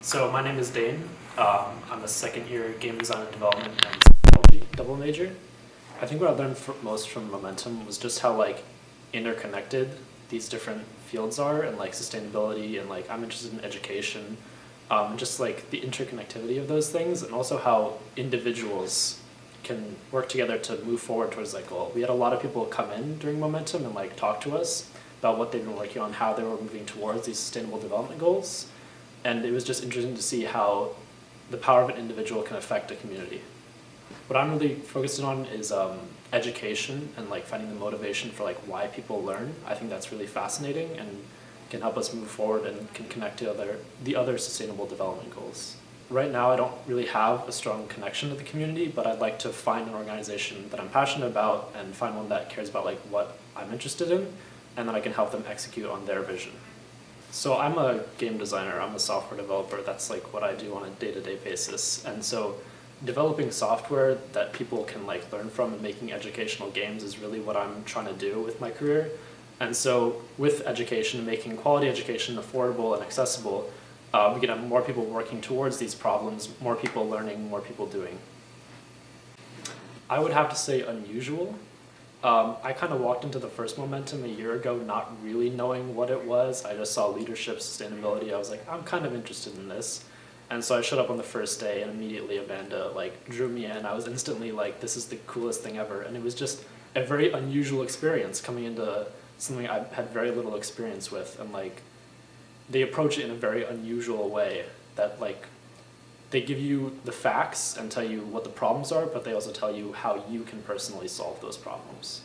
So my name is Dane. I'm a second year game design and development and psychology double major. I think what I learned most from Momentum was just how interconnected these different fields are, and sustainability, and I'm interested in education, just the interconnectivity of those things, and also how individuals can work together to move forward towards that goal. We had a lot of people come in during Momentum and talk to us about what they've been working on, how they were moving towards these sustainable development goals. And it was just interesting to see how the power of an individual can affect a community. What I'm really focused on is education and finding the motivation for why people learn. I think that's really fascinating and can help us move forward and can connect to the other sustainable development goals. Right now I don't really have a strong connection to the community, but I'd like to find an organization that I'm passionate about and find one that cares about what I'm interested in, and then I can help them execute on their vision. So I'm a game designer, I'm a software developer. That's what I do on a day-to-day basis. And so developing software that people can learn from and making educational games is really what I'm trying to do with my career. And so with education, making quality education affordable and accessible, we can have more people working towards these problems, more people learning, more people doing. I would have to say unusual. I kind of walked into the first Momentum a year ago not really knowing what it was. I just saw leadership, sustainability. I was like, I'm kind of interested in this. And so I showed up on the first day, and immediately Amanda drew me in. I was instantly this is the coolest thing ever. And it was just a very unusual experience coming into something I had very little experience with. And they approach it in a very unusual way that they give you the facts and tell you what the problems are, but they also tell you how you can personally solve those problems.